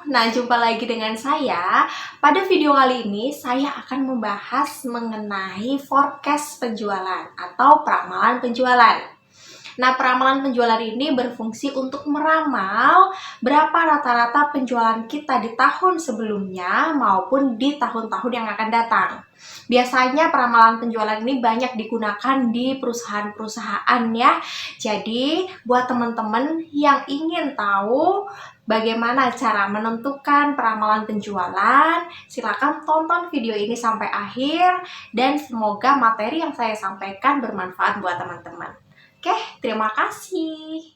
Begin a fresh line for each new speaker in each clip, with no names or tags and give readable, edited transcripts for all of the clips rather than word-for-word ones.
Nah, jumpa lagi dengan saya. Pada video kali ini, saya akan membahas mengenai forecast penjualan atau peramalan penjualan. Nah, peramalan penjualan ini berfungsi untuk meramal berapa rata-rata penjualan kita di tahun sebelumnya maupun di tahun-tahun yang akan datang. Biasanya peramalan penjualan ini banyak digunakan di perusahaan-perusahaan ya. Jadi, buat teman-teman yang ingin tahu bagaimana cara menentukan peramalan penjualan, silakan tonton video ini sampai akhir dan semoga materi yang saya sampaikan bermanfaat buat teman-teman. Oke, terima kasih.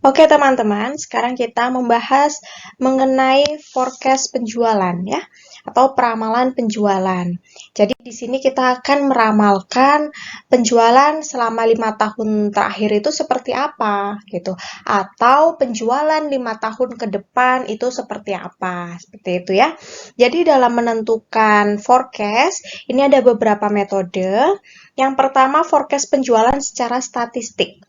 Oke teman-teman, sekarang kita membahas mengenai forecast penjualan ya, atau peramalan penjualan. Jadi di sini kita akan meramalkan penjualan selama 5 tahun terakhir itu seperti apa gitu, atau penjualan 5 tahun ke depan itu seperti apa, seperti itu ya. Jadi dalam menentukan forecast, ini ada beberapa metode. Yang pertama, forecast penjualan secara statistik.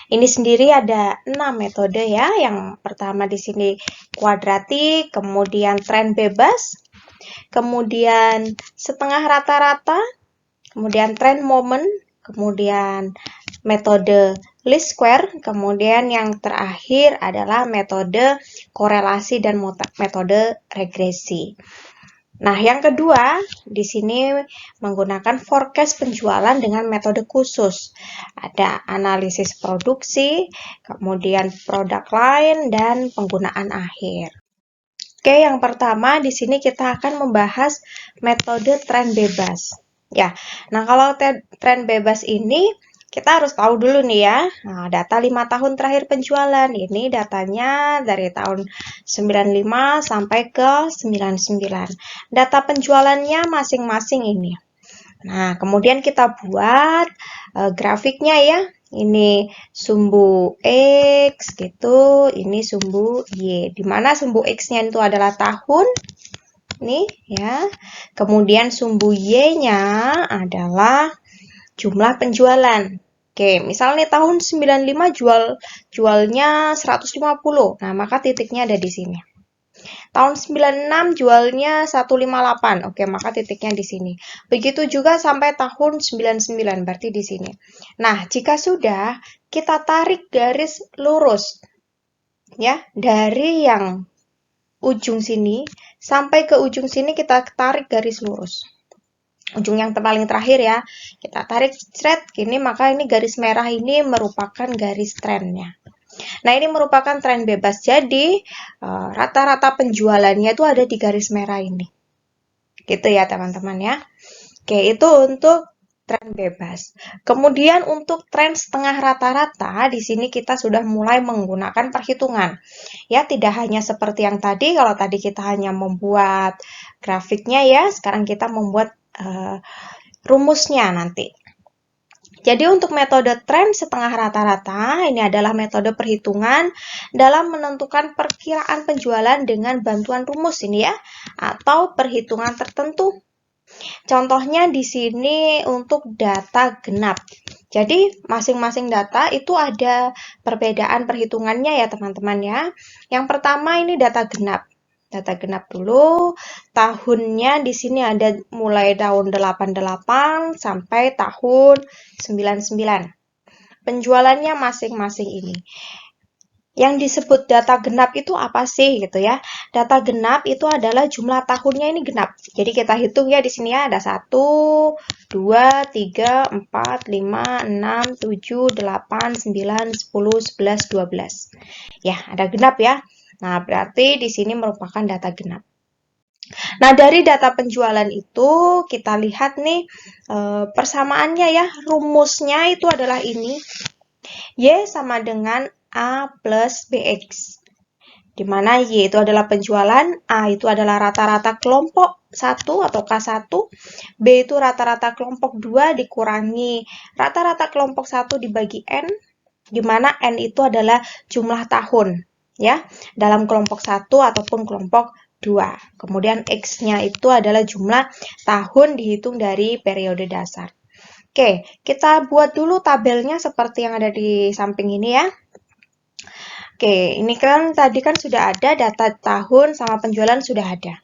Ini sendiri ada 6 metode ya. Yang pertama di sini kuadratik, kemudian tren bebas, kemudian setengah rata-rata, kemudian tren moment, kemudian metode least square, kemudian yang terakhir adalah metode korelasi dan metode regresi. Nah, yang kedua, di sini menggunakan forecast penjualan dengan metode khusus. Ada analisis produksi, kemudian produk lain, dan penggunaan akhir. Oke, yang pertama di sini kita akan membahas metode tren bebas. Ya, nah kalau tren bebas ini kita harus tahu dulu nih ya, data 5 tahun terakhir penjualan. Ini datanya dari tahun 95 sampai ke 99. Data penjualannya masing-masing ini. Nah, kemudian kita buat grafiknya ya. Ini sumbu X gitu, ini sumbu Y. Di mana sumbu X-nya itu adalah tahun. Nih ya. Kemudian sumbu Y-nya adalah jumlah penjualan. Oke, misalnya tahun 95 jualnya 150. Nah, maka titiknya ada di sini. Tahun 96 jualnya 158. Oke, maka titiknya di sini. Begitu juga sampai tahun 99, berarti di sini. Nah, jika sudah, kita tarik garis lurus. Ya, dari yang ujung sini sampai ke ujung sini kita tarik garis lurus. Ujung yang paling terakhir ya, kita tarik straight gini, maka ini garis merah ini merupakan garis trennya. Nah, ini merupakan tren bebas, jadi rata-rata penjualannya itu ada di garis merah ini. Gitu ya teman-teman ya. Oke, itu untuk tren bebas. Kemudian untuk tren setengah rata-rata, di sini kita sudah mulai menggunakan perhitungan. Ya, tidak hanya seperti yang tadi, kalau tadi kita hanya membuat grafiknya ya, sekarang kita membuat rumusnya nanti. Jadi untuk metode tren setengah rata-rata, ini adalah metode perhitungan dalam menentukan perkiraan penjualan dengan bantuan rumus ini ya, atau perhitungan tertentu. Contohnya di sini untuk data genap. Jadi masing-masing data itu ada perbedaan perhitungannya ya teman-teman ya. Yang pertama ini data genap. Data genap dulu, tahunnya di sini ada mulai tahun 88 sampai tahun 99. Penjualannya masing-masing ini. Yang disebut data genap itu apa sih gitu ya? Data genap itu adalah jumlah tahunnya ini genap. Jadi kita hitung ya di sini ya ada 1, 2, 3, 4, 5, 6, 7, 8, 9, 10, 11, 12. Ya, ada genap ya. Nah, berarti di sini merupakan data genap. Nah, dari data penjualan itu kita lihat nih persamaannya ya. Rumusnya itu adalah ini. Y sama dengan A plus BX. Di mana Y itu adalah penjualan, A itu adalah rata-rata kelompok 1 atau K1, B itu rata-rata kelompok 2 dikurangi rata-rata kelompok 1 dibagi N, di mana N itu adalah jumlah tahun ya dalam kelompok 1 ataupun kelompok 2. Kemudian X-nya itu adalah jumlah tahun dihitung dari periode dasar. Oke, kita buat dulu tabelnya seperti yang ada di samping ini ya. Oke, ini kan tadi kan sudah ada data tahun sama penjualan sudah ada,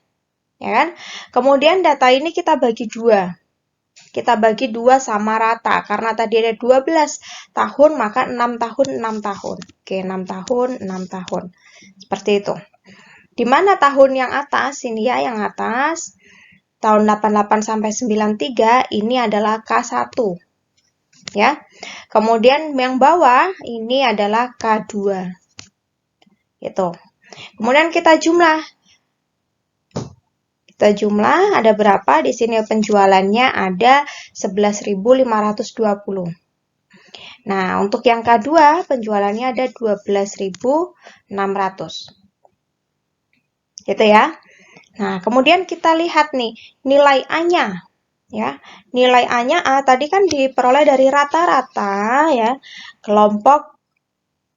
ya kan? Kemudian data ini kita bagi dua. Kita bagi dua sama rata. Karena tadi ada 12 tahun, maka 6 tahun, 6 tahun. Oke, 6 tahun, 6 tahun. Seperti itu. Di mana tahun yang atas, ini ya yang atas, tahun 88 sampai 93, ini adalah K1. Ya. Kemudian yang bawah, ini adalah K2. Gitu. Kemudian kita jumlah. Kita jumlah ada berapa? Di sini penjualannya ada 11.520. Nah, untuk yang K2 penjualannya ada 12.600. Gitu ya. Nah, kemudian kita lihat nih nilai A-nya. Ya, nilai A-nya tadi kan diperoleh dari rata-rata ya, kelompok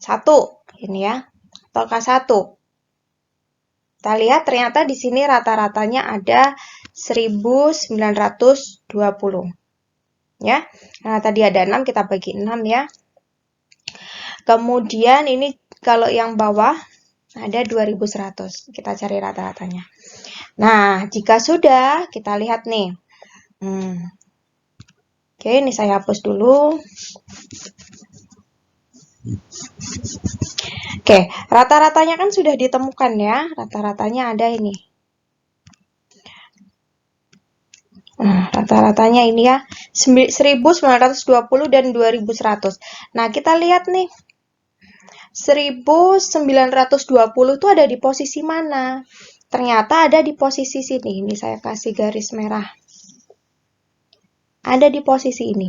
1 ini ya, atau K1. Kita lihat ternyata di sini rata-ratanya ada 1920. Ya. Nah, tadi ada 6, kita bagi 6 ya. Kemudian ini kalau yang bawah ada 2100. Kita cari rata-ratanya. Nah, jika sudah, kita lihat nih. Oke, ini saya hapus dulu. Oke, rata-ratanya kan sudah ditemukan ya. Rata-ratanya ada ini. Nah, rata-ratanya ini ya, 1920 dan 2100. Nah, kita lihat nih. 1920 itu ada di posisi mana? Ternyata ada di posisi sini. Ini saya kasih garis merah. Ada di posisi ini.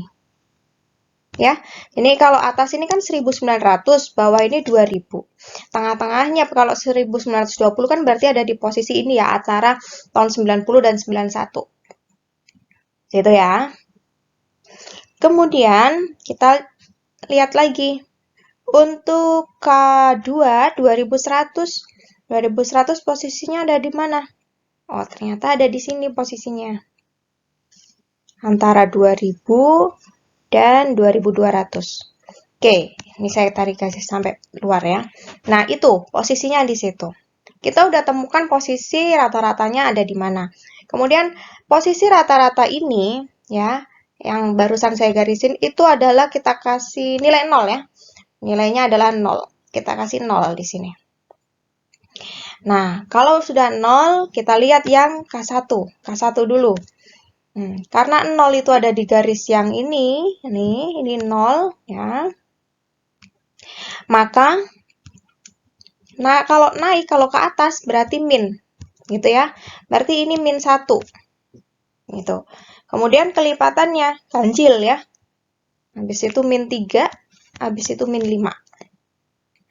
Ya, ini kalau atas ini kan 1900, bawah ini 2000. Tengah-tengahnya kalau 1920 kan berarti ada di posisi ini ya, antara tahun 90 dan 91. Gitu ya. Kemudian kita lihat lagi. Untuk K2 2100. 2100 posisinya ada di mana? Oh, ternyata ada di sini posisinya. Antara 2000 dan 2200. Oke, ini saya tarik garis sampai luar ya. Nah, itu posisinya di situ. Kita udah temukan posisi rata-ratanya ada di mana. Kemudian posisi rata-rata ini ya, yang barusan saya garisin itu adalah kita kasih nilai 0 ya. Nilainya adalah 0. Kita kasih 0 di sini. Nah, kalau sudah 0, kita lihat yang K1. K1 dulu. Karena 0 itu ada di garis yang ini 0 ya. Maka kalau ke atas berarti min. Gitu ya. Berarti ini min 1. Gitu. Kemudian kelipatannya ganjil ya. Habis itu min 3, habis itu min 5.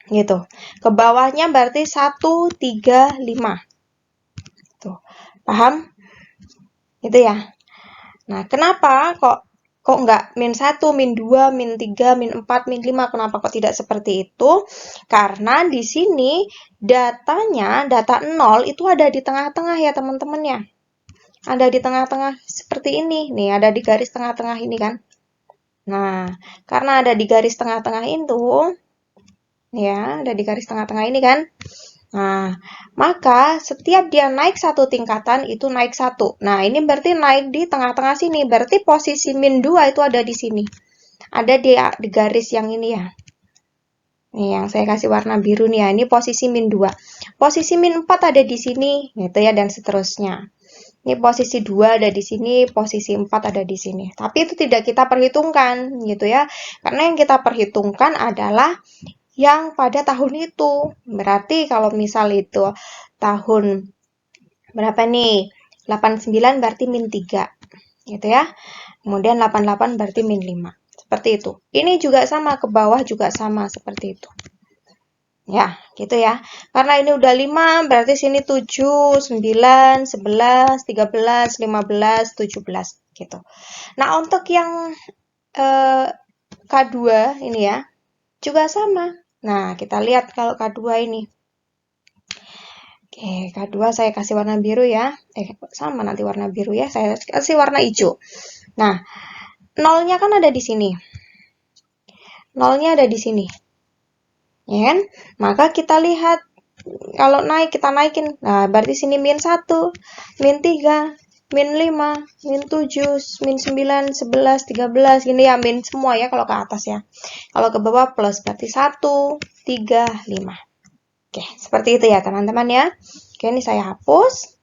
Gitu. Ke bawahnya berarti 1, 3, 5. Tuh. Paham? Gitu ya. Nah, kenapa kok nggak min 1, min 2, min 3, min 4, min 5? Kenapa kok tidak seperti itu? Karena di sini data 0 itu ada di tengah-tengah ya teman-teman ya. Ada di tengah-tengah seperti ini. Nih, ada di garis tengah-tengah ini kan. Nah, karena ada di garis tengah-tengah itu, ya, ada di garis tengah-tengah ini kan. Nah, maka setiap dia naik satu tingkatan itu naik 1. Nah, ini berarti naik di tengah-tengah sini. Berarti posisi min 2 itu ada di sini. Ada di garis yang ini ya. Nih, yang saya kasih warna biru nih ya. Ini posisi min 2. Posisi min 4 ada di sini, gitu ya, dan seterusnya. Ini posisi 2 ada di sini, posisi 4 ada di sini. Tapi itu tidak kita perhitungkan, gitu ya. Karena yang kita perhitungkan adalah yang pada tahun itu. Berarti kalau misal itu tahun berapa nih? 89 berarti min 3. Gitu ya. Kemudian 88 berarti min 5. Seperti itu. Ini juga sama, ke bawah juga sama seperti itu. Ya, gitu ya. Karena ini udah 5, berarti sini 7, 9, 11, 13, 15, 17 gitu. Nah, untuk yang K2 ini ya, juga sama. Nah, kita lihat kalau K2 ini. Oke, K2 saya kasih warna biru ya. Sama nanti warna biru ya. Saya kasih warna hijau. Nah, nolnya kan ada di sini. Nolnya ada di sini. ya kan? Maka kita lihat, kalau naik kita naikin, nah berarti sini min 1, min 3, min 5, min 7, min 9, 11, 13, gini ya, min semua ya kalau ke atas ya. Kalau ke bawah plus, berarti 1, 3, 5. Oke, seperti itu ya teman-teman ya. Oke, ini saya hapus.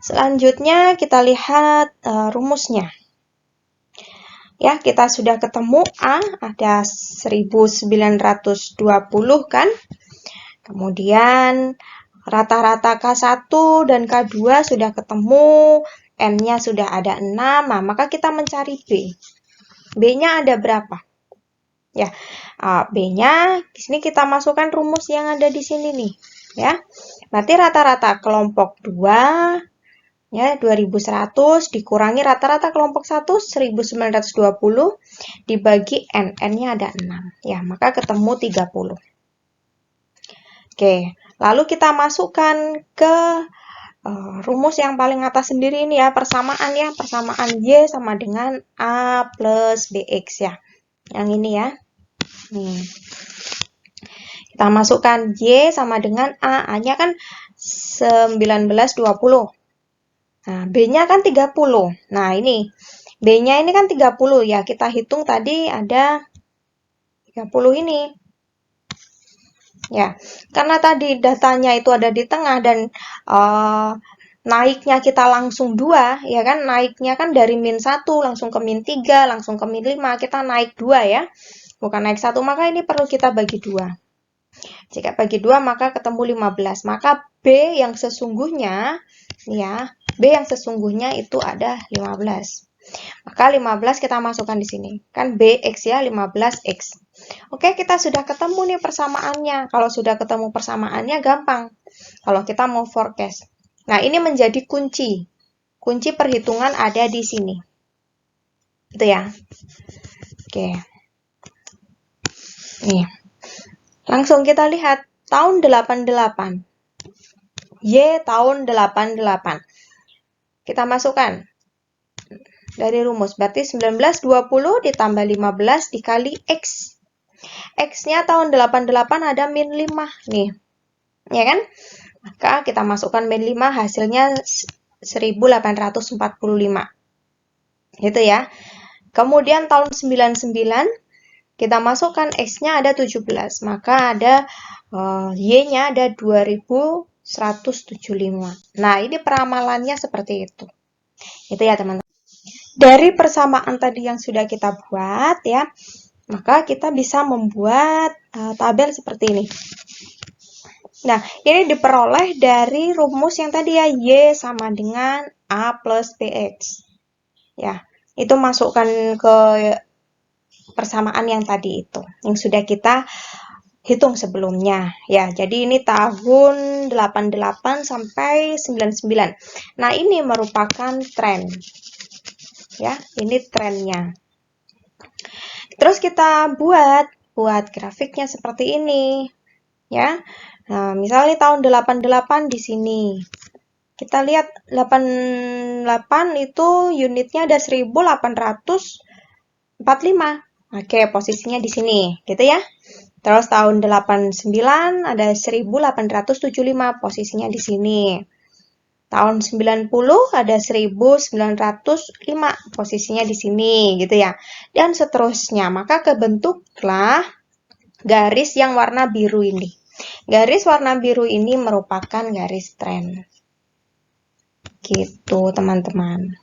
Selanjutnya kita lihat rumusnya. Ya, kita sudah ketemu A, ada 1920 kan. Kemudian rata-rata K1 dan K2 sudah ketemu, N-nya sudah ada 6, nah, maka kita mencari B. B-nya ada berapa? Ya, B-nya di sini kita masukkan rumus yang ada di sini nih, ya. Berarti rata-rata kelompok 2 ya 2100 dikurangi rata-rata kelompok 1 1920 dibagi N, N-nya ada 6. Ya, maka ketemu 30. Oke, lalu kita masukkan ke rumus yang paling atas sendiri ini ya, persamaan ya, persamaan Y sama dengan A plus BX ya. Yang ini ya. Nih. Kita masukkan Y sama dengan A. A-nya kan 1920. Nah, B-nya kan 30. Nah, ini. B-nya ini kan 30 ya. Kita hitung tadi ada 30 ini. Ya, karena tadi datanya itu ada di tengah dan naiknya kita langsung 2, ya kan? Naiknya kan dari min 1 langsung ke min 3, langsung ke min 5, kita naik 2 ya. Bukan naik 1, maka ini perlu kita bagi 2. Jika bagi 2 maka ketemu 15. Maka B yang sesungguhnya ya, B yang sesungguhnya itu ada 15. Maka 15 kita masukkan di sini. Kan BX ya, 15X. Oke, kita sudah ketemu nih persamaannya. Kalau sudah ketemu persamaannya gampang. Kalau kita mau forecast. Nah, ini menjadi kunci. Kunci perhitungan ada di sini. Gitu ya. Oke. Nih. Langsung kita lihat tahun 88. Y tahun 88. Kita masukkan dari rumus. Berarti 1920 ditambah 15 dikali X. X-nya tahun 88 ada min 5 nih. Ya kan? Maka kita masukkan min 5 hasilnya 1845. Gitu ya. Kemudian tahun 99 kita masukkan X-nya ada 17. Maka ada Y-nya ada 2175. Nah, ini peramalannya seperti itu. Itu ya, teman-teman. Dari persamaan tadi yang sudah kita buat ya, maka kita bisa membuat tabel seperti ini. Nah, ini diperoleh dari rumus yang tadi ya, Y sama dengan A plus BX. Ya, itu masukkan ke persamaan yang tadi itu, yang sudah kita hitung sebelumnya. Ya, jadi ini tahun 88 sampai 99. Nah, ini merupakan tren. Ya, ini trennya. Terus kita buat grafiknya seperti ini. Ya. Nah, misalnya tahun 88 di sini. Kita lihat 88 itu unitnya ada 1845. Oke, posisinya di sini, gitu ya. Terus tahun 89 ada 1875, posisinya di sini. Tahun 90 ada 1905, posisinya di sini, gitu ya. Dan seterusnya, maka kebentuklah garis yang warna biru ini. Garis warna biru ini merupakan garis tren. Gitu, teman-teman.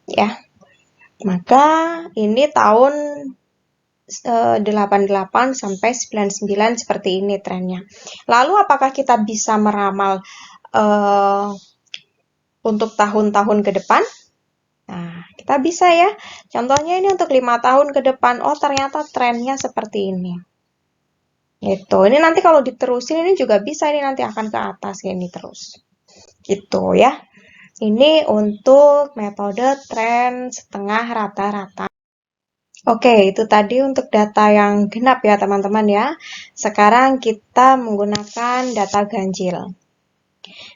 Ya. Maka ini tahun 88 sampai 99 seperti ini trennya. Lalu apakah kita bisa meramal untuk tahun-tahun ke depan? Nah, kita bisa ya. Contohnya ini untuk 5 tahun ke depan. Oh, ternyata trennya seperti ini. Gitu. Ini nanti kalau diterusin ini juga bisa, ini nanti akan ke atas ini terus. Gitu ya. Ini untuk metode tren setengah rata-rata. Oke, itu tadi untuk data yang genap ya teman-teman ya. Sekarang kita menggunakan data ganjil.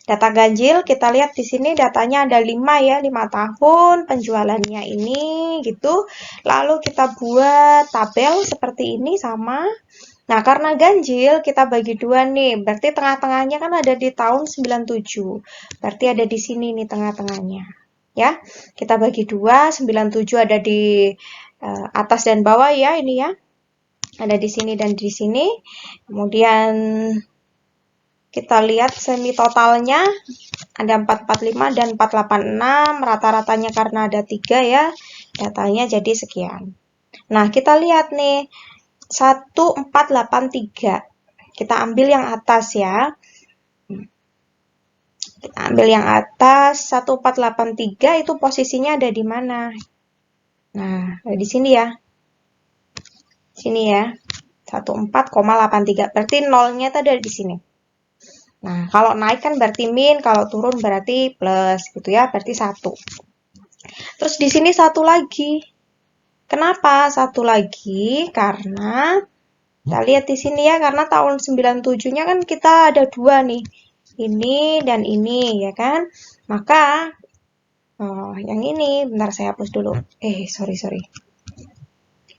Data ganjil kita lihat di sini datanya ada 5 ya, 5 tahun penjualannya ini gitu. Lalu kita buat tabel seperti ini sama. Nah, karena ganjil, kita bagi dua nih. Berarti tengah-tengahnya kan ada di tahun 97. Berarti ada di sini nih tengah-tengahnya. Ya, kita bagi dua. 97 ada di atas dan bawah ya, ini ya. Ada di sini dan di sini. Kemudian kita lihat semi totalnya ada 445 dan 486. Rata-ratanya karena ada 3 ya. Datanya jadi sekian. Nah, kita lihat nih. 1483. Kita ambil yang atas ya. Kita ambil yang atas, 1483 itu posisinya ada di mana? Nah, ada di sini ya. Sini ya. 14,83. Berarti nolnya itu ada di sini. Nah, kalau naik kan berarti min, kalau turun berarti plus gitu ya, berarti 1. Terus di sini satu lagi. Kenapa satu lagi? Karena kita lihat di sini ya, karena tahun 97-nya kan kita ada 2 nih. Ini dan ini ya kan. Maka yang ini bentar saya hapus dulu. Sorry.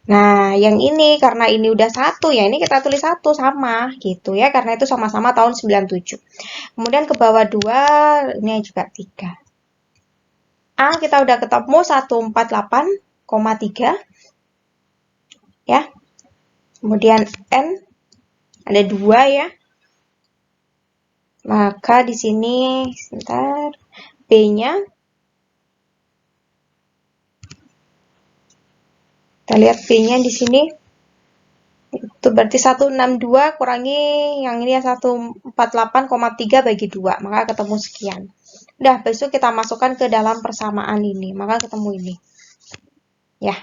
Nah, yang ini karena ini udah 1 ya, ini kita tulis 1 sama gitu ya, karena itu sama-sama tahun 97. Kemudian ke bawah 2, ini juga 3. A kita udah ketemu 148,3 ya. Kemudian N ada 2 ya. Maka di sini sebentar B-nya kita lihat B-nya di sini itu berarti 162 kurangi yang ini ya 148,3 bagi 2, maka ketemu sekian. Udah, besok kita masukkan ke dalam persamaan ini, maka ketemu ini. Ya,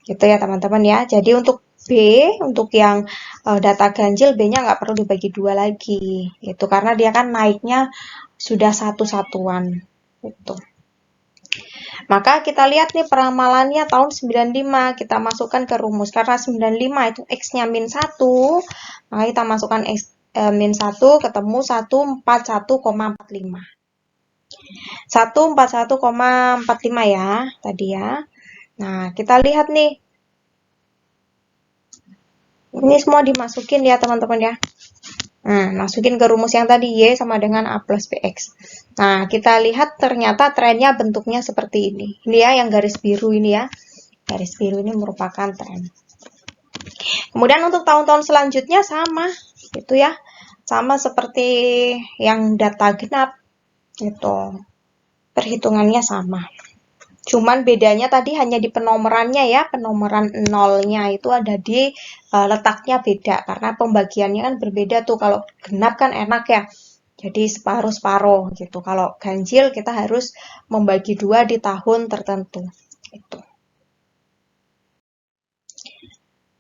gitu ya teman-teman ya. Jadi untuk B, untuk yang data ganjil, B-nya nggak perlu dibagi 2 lagi. Gitu, karena dia kan naiknya sudah satu satuan. Gitu. Maka kita lihat nih peramalannya tahun 95, kita masukkan ke rumus. Karena 95 itu X-nya min 1, maka kita masukkan X, min 1 ketemu 141,45. 141,45 ya, tadi ya. Nah, kita lihat nih. Ini semua dimasukin ya teman-teman ya. Nah, masukin ke rumus yang tadi Y sama dengan A plus BX. Nah, kita lihat ternyata trennya bentuknya seperti ini. Ini ya yang garis biru ini ya. Garis biru ini merupakan tren. Kemudian untuk tahun-tahun selanjutnya sama gitu ya. Sama seperti yang data genap gitu. Perhitungannya sama. Cuman bedanya tadi hanya di penomorannya ya, penomoran nolnya itu ada di letaknya beda karena pembagiannya kan berbeda tuh. Kalau genap kan enak ya, jadi separuh-separuh gitu. Kalau ganjil kita harus membagi 2 di tahun tertentu. Gitu.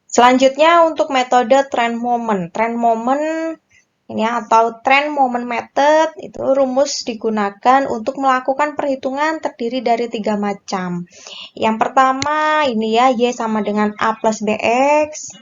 Selanjutnya untuk metode trend moment. Trend moment ini atau trend moment method itu rumus digunakan untuk melakukan perhitungan terdiri dari 3 macam. Yang pertama ini ya Y sama dengan A plus BX.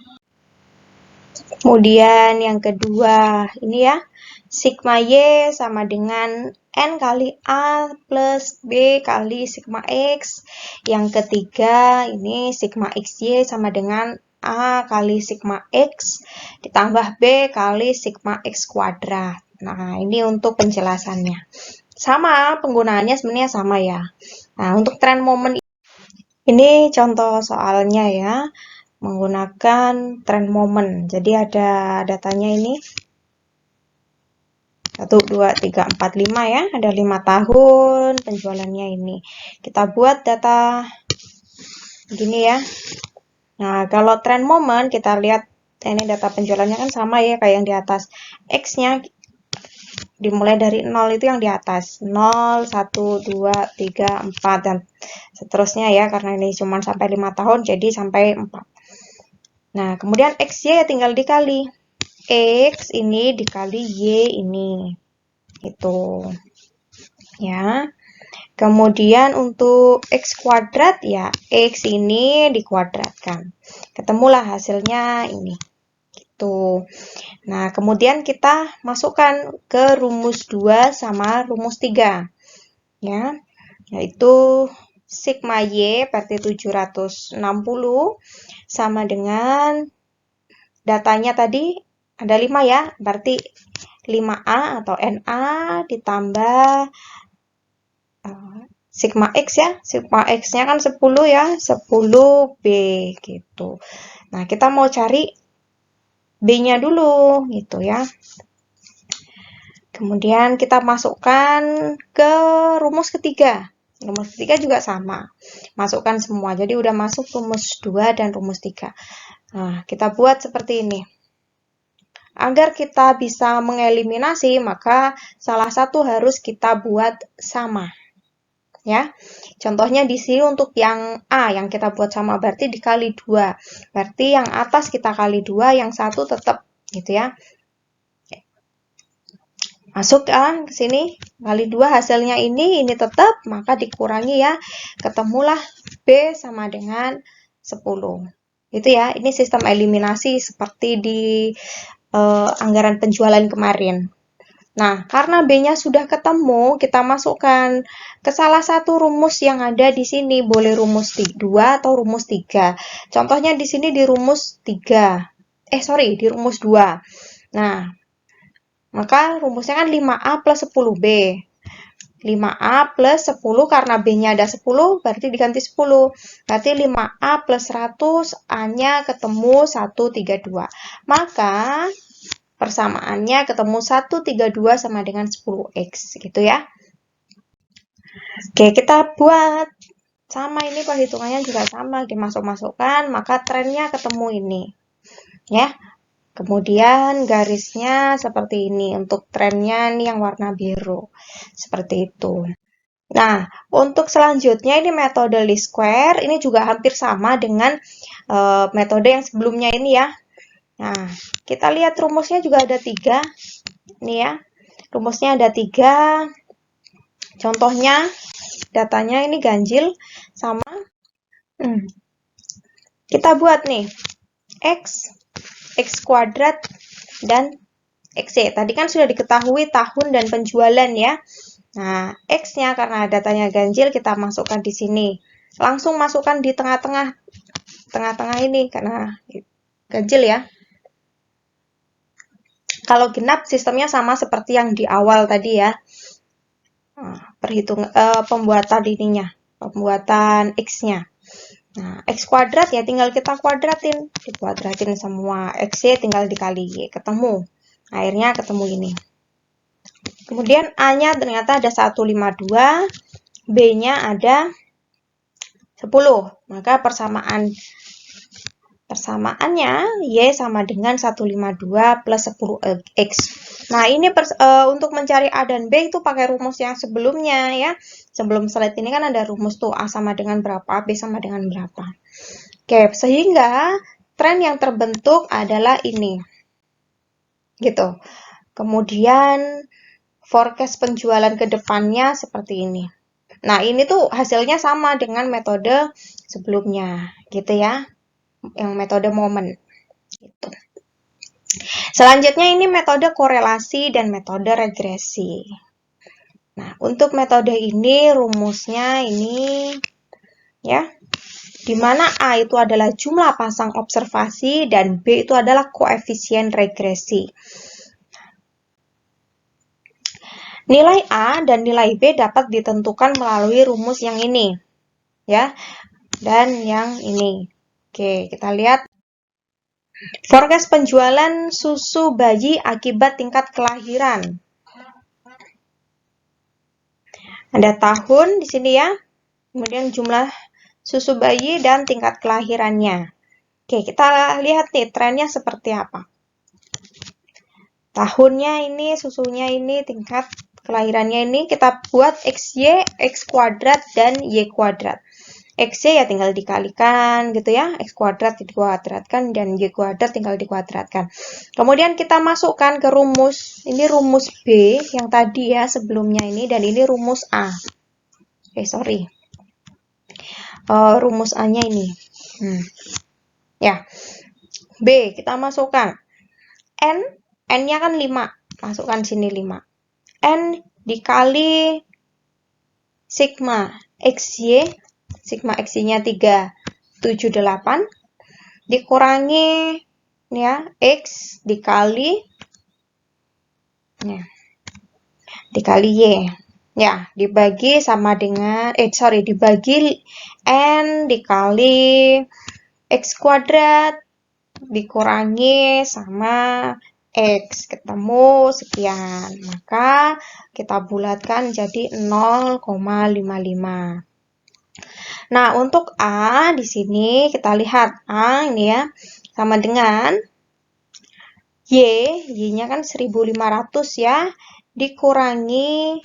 Kemudian yang kedua ini ya sigma Y sama dengan N kali A plus B kali sigma X. Yang ketiga ini sigma XY sama dengan A kali sigma X ditambah B kali sigma X kuadrat. Nah, ini untuk penjelasannya. Sama, penggunaannya sebenarnya sama ya. Nah, untuk trend moment ini contoh soalnya ya, menggunakan trend moment. Jadi ada datanya ini. 1, 2, 3, 4, 5 ya. Ada 5 tahun penjualannya ini. Kita buat data begini ya. Nah, kalau trend moment kita lihat ini data penjualannya kan sama ya kayak yang di atas. X-nya dimulai dari 0 itu yang di atas. 0, 1, 2, 3, 4 dan seterusnya ya karena ini cuma sampai 5 tahun jadi sampai 4. Nah, kemudian XY ya tinggal dikali. X ini dikali Y ini. Itu. Ya. Kemudian untuk X kuadrat ya X ini dikuadratkan. Ketemulah hasilnya ini. Gitu. Nah, kemudian kita masukkan ke rumus 2 sama rumus 3. Ya. Yaitu sigma Y berarti 760 sama dengan datanya tadi ada 5 ya, berarti 5A atau NA ditambah sigma X ya. Sigma X-nya kan 10 ya, 10B gitu. Nah, kita mau cari B-nya dulu gitu ya. Kemudian kita masukkan ke rumus ketiga. Rumus ketiga juga sama. Masukkan semua. Jadi udah masuk rumus 2 dan rumus 3. Nah, kita buat seperti ini. Agar kita bisa mengeliminasi, maka salah satu harus kita buat sama. Ya. Contohnya di sini untuk yang A yang kita buat sama berarti dikali 2. Berarti yang atas kita kali 2, yang satu tetap gitu ya. Masukkan ke sini, kali 2 hasilnya ini tetap, maka dikurangi ya, ketemulah B sama dengan 10. Itu ya, ini sistem eliminasi seperti di anggaran penjualan kemarin. Nah, karena B-nya sudah ketemu, kita masukkan ke salah satu rumus yang ada di sini, boleh rumus 2 atau rumus 3. Contohnya di sini di rumus 3. Di rumus 2. Nah, maka rumusnya kan 5A plus 10B. 5A plus 10 karena B-nya ada 10, berarti diganti 10. Berarti 5A plus 100, A-nya ketemu 132. Maka persamaannya ketemu 132 sama dengan 10X gitu ya. Oke, kita buat sama ini perhitungannya juga sama, dimasuk-masukkan, maka trennya ketemu ini. Ya. Kemudian garisnya seperti ini. Untuk trennya nih yang warna biru. Seperti itu. Nah, untuk selanjutnya ini metode least square. Ini juga hampir sama dengan metode yang sebelumnya ini ya. Nah, kita lihat rumusnya juga ada 3. Ini ya. Rumusnya ada 3. Contohnya, datanya ini ganjil sama. Kita buat nih. X kuadrat dan XY. Tadi kan sudah diketahui tahun dan penjualan ya. Nah, X-nya karena datanya ganjil kita masukkan di sini. Langsung masukkan di tengah-tengah. Tengah-tengah ini karena ganjil ya. Kalau genap sistemnya sama seperti yang di awal tadi ya. Nah, pembuatan ininya, pembuatan X-nya. Nah, X kuadrat ya tinggal kita kuadratin. Dikuadratin semua. X-nya tinggal dikali Y. Ketemu. Akhirnya ketemu ini. Kemudian A-nya ternyata ada 152. B-nya ada 10. Maka persamaannya Y sama dengan 152 plus 10X. Nah, ini untuk mencari A dan B itu pakai rumus yang sebelumnya ya. Sebelum slide ini kan ada rumus tuh A sama dengan berapa, B sama dengan berapa. Oke, sehingga tren yang terbentuk adalah ini. Gitu. Kemudian forecast penjualan ke depannya seperti ini. Nah, ini tuh hasilnya sama dengan metode sebelumnya, gitu ya. Yang metode momen. Gitu. Selanjutnya ini metode korelasi dan metode regresi. Nah, untuk metode ini rumusnya ini ya, di mana A itu adalah jumlah pasang observasi dan B itu adalah koefisien regresi. Nilai A dan nilai B dapat ditentukan melalui rumus yang ini. Ya, dan yang ini. Oke, kita lihat. Forecast penjualan susu bayi akibat tingkat kelahiran. Ada tahun di sini ya. Kemudian jumlah susu bayi dan tingkat kelahirannya. Oke, kita lihat nih trennya seperti apa. Tahunnya ini, susunya ini, tingkat kelahirannya ini kita buat XY, X kuadrat, dan Y kuadrat. X-nya ya tinggal dikalikan gitu ya, X kuadrat dikuadratkan dan Y kuadrat tinggal dikuadratkan. Kemudian kita masukkan ke rumus, ini rumus B yang tadi ya sebelumnya ini, dan ini rumus A. Rumus A-nya ini. Ya, B kita masukkan. N-nya kan 5, masukkan sini 5. N dikali sigma XY, sigma XY-nya 378, dikurangi ya, X dikali dikali Y. Ya, dibagi sama dengan, dibagi N dikali X kuadrat dikurangi sama X, ketemu sekian. Maka kita bulatkan jadi 0,55. Nah, untuk A di sini kita lihat A ini ya, sama dengan Y, Y-nya kan 1500 ya, dikurangi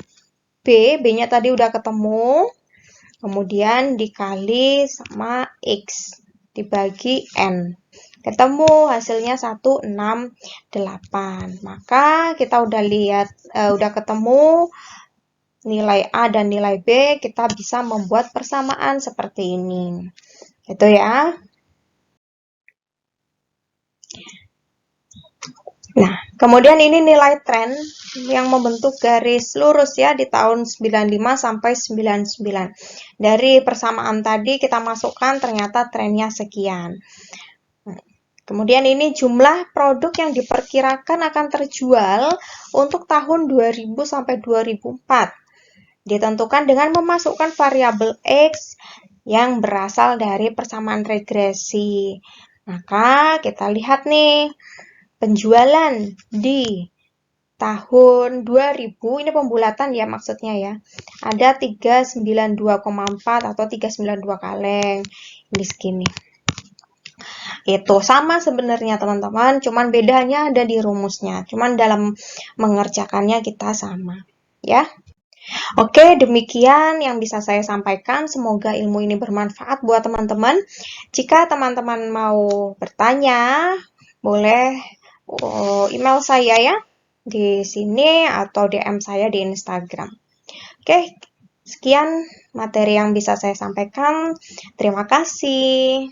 B, B-nya tadi udah ketemu, kemudian dikali sama X, dibagi N. Ketemu hasilnya 168. Maka kita udah lihat, udah ketemu nilai A dan nilai B, kita bisa membuat persamaan seperti ini. Itu ya. Nah, kemudian ini nilai tren yang membentuk garis lurus ya di tahun 95 sampai 99. Dari persamaan tadi kita masukkan ternyata trennya sekian. Kemudian ini jumlah produk yang diperkirakan akan terjual untuk tahun 2000 sampai 2004. Ditentukan dengan memasukkan variabel X yang berasal dari persamaan regresi. Maka kita lihat nih, penjualan di tahun 2000, ini pembulatan ya maksudnya ya, ada 392,4 atau 392 kaleng, ini segini. Itu sama sebenarnya teman-teman, cuman bedanya ada di rumusnya, cuman dalam mengerjakannya kita sama ya. Oke, demikian yang bisa saya sampaikan. Semoga ilmu ini bermanfaat buat teman-teman. Jika teman-teman mau bertanya, boleh email saya ya di sini atau DM saya di Instagram. Oke, sekian materi yang bisa saya sampaikan. Terima kasih.